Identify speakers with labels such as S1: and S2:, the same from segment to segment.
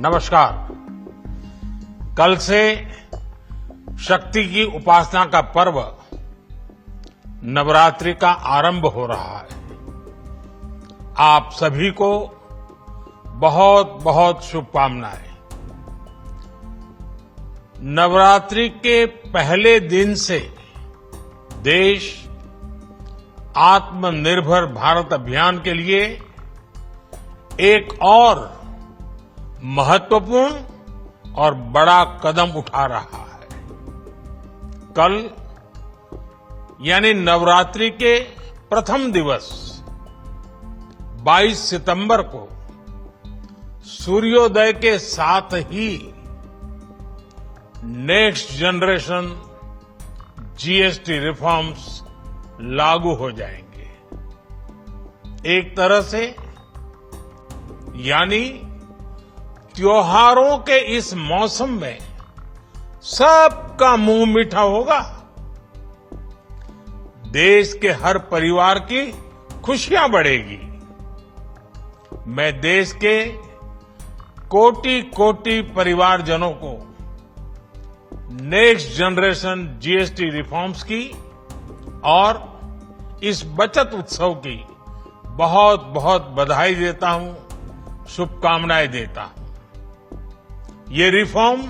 S1: नमस्कार। कल से शक्ति की उपासना का पर्व नवरात्रि का आरंभ हो रहा है। आप सभी को बहुत बहुत शुभकामनाएं। नवरात्रि के पहले दिन से देश आत्मनिर्भर भारत अभियान के लिए एक और महत्वपूर्ण और बड़ा कदम उठा रहा है। कल यानी नवरात्रि के प्रथम दिवस 22 सितंबर को सूर्योदय के साथ ही नेक्स्ट जनरेशन जीएसटी रिफॉर्म्स लागू हो जाएंगे। एक तरह से यानी त्योहारों के इस मौसम में सबका मुंह मीठा होगा। देश के हर परिवार की खुशियां बढ़ेगी। मैं देश के कोटि कोटि परिवारजनों को नेक्स्ट जनरेशन जीएसटी रिफॉर्म्स की और इस बचत उत्सव की बहुत बहुत बधाई देता हूं, शुभकामनाएं देता हूं। ये रिफॉर्म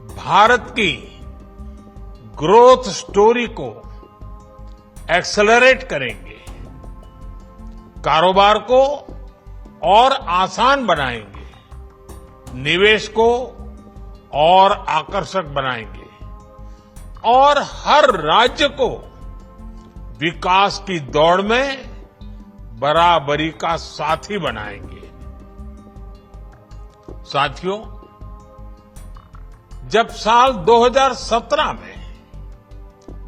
S1: भारत की ग्रोथ स्टोरी को एक्सेलरेट करेंगे, कारोबार को और आसान बनाएंगे, निवेश को और आकर्षक बनाएंगे और हर राज्य को विकास की दौड़ में बराबरी का साथी बनाएंगे। साथियों, जब साल 2017 में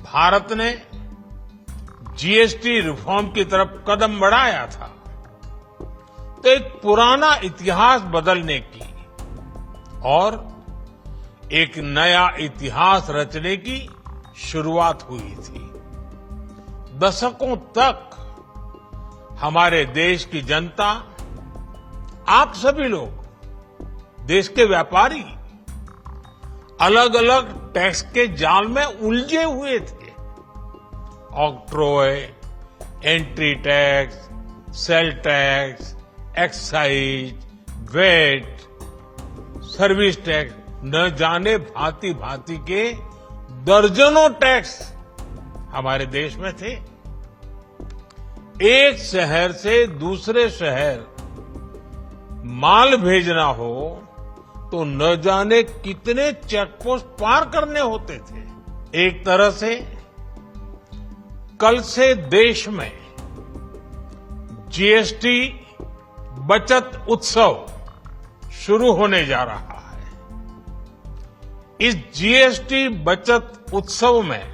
S1: भारत ने जीएसटी रिफॉर्म की तरफ कदम बढ़ाया था तो एक पुराना इतिहास बदलने की और एक नया इतिहास रचने की शुरुआत हुई थी। दशकों तक हमारे देश की जनता, आप सभी लोग, देश के व्यापारी अलग अलग टैक्स के जाल में उलझे हुए थे। Octroi, entry tax, sale tax, excise, VAT, service tax, न जाने भांति भांति के दर्जनों टैक्स हमारे देश में थे। एक शहर से दूसरे शहर माल भेजना हो तो न जाने कितने चेकपोस्ट पार करने होते थे। एक तरह से कल से देश में जीएसटी बचत उत्सव शुरू होने जा रहा है। इस जीएसटी बचत उत्सव में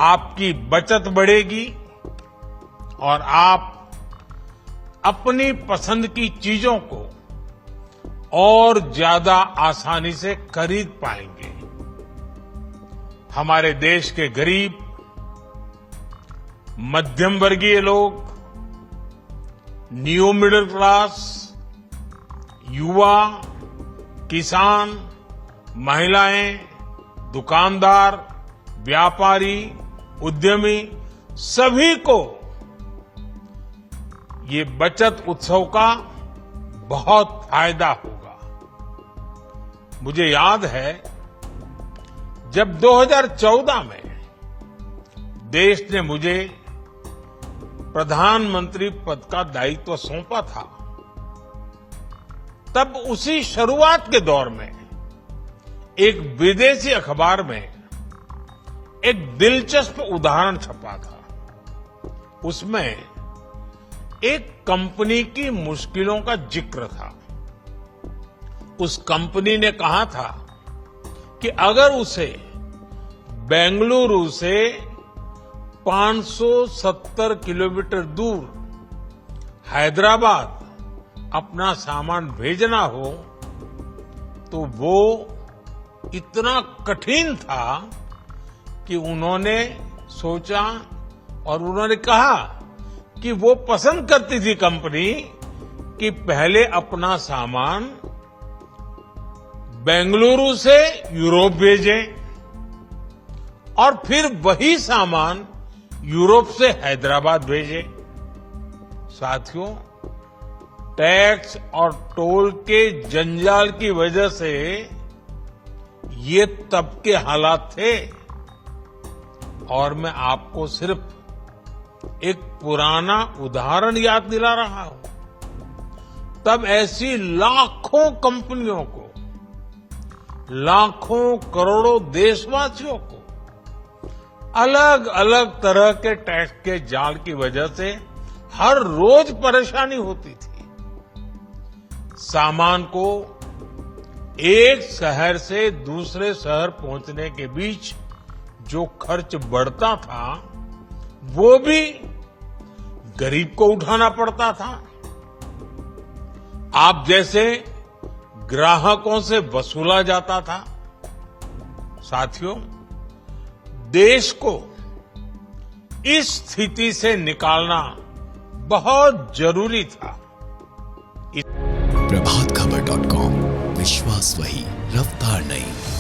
S1: आपकी बचत बढ़ेगी और आप अपनी पसंद की चीजों को और ज्यादा आसानी से खरीद पाएंगे। हमारे देश के गरीब, मध्यम वर्गीय लोग, न्यू मिडिल क्लास, युवा, किसान, महिलाएं, दुकानदार, व्यापारी, उद्यमी, सभी को ये बचत उत्सव का बहुत फायदा होगा। मुझे याद है जब 2014 में देश ने मुझे प्रधानमंत्री पद का दायित्व सौंपा था, तब उसी शुरुआत के दौर में एक विदेशी अखबार में एक दिलचस्प उदाहरण छपा था। उसमें एक कंपनी की मुश्किलों का जिक्र था। उस कंपनी ने कहा था कि अगर उसे बेंगलुरु से 570 किलोमीटर दूर हैदराबाद अपना सामान भेजना हो तो वो इतना कठिन था कि उन्होंने सोचा और उन्होंने कहा कि वो पसंद करती थी कंपनी कि पहले अपना सामान बेंगलुरु से यूरोप भेजें और फिर वही सामान यूरोप से हैदराबाद भेजें। साथियों, टैक्स और टोल के जंजाल की वजह से ये तब के हालात थे और मैं आपको सिर्फ एक पुराना उदाहरण याद दिला रहा हूं। तब ऐसी लाखों कंपनियों को, लाखों करोड़ों देशवासियों को अलग अलग तरह के टैक्स के जाल की वजह से हर रोज परेशानी होती थी। सामान को एक शहर से दूसरे शहर पहुंचने के बीच जो खर्च बढ़ता था वो भी गरीब को उठाना पड़ता था। आप जैसे ग्राहकों से वसूला जाता था। साथियों, देश को इस स्थिति से निकालना बहुत जरूरी था।
S2: प्रभातखबर.com, विश्वास वही, रफ्तार नहीं।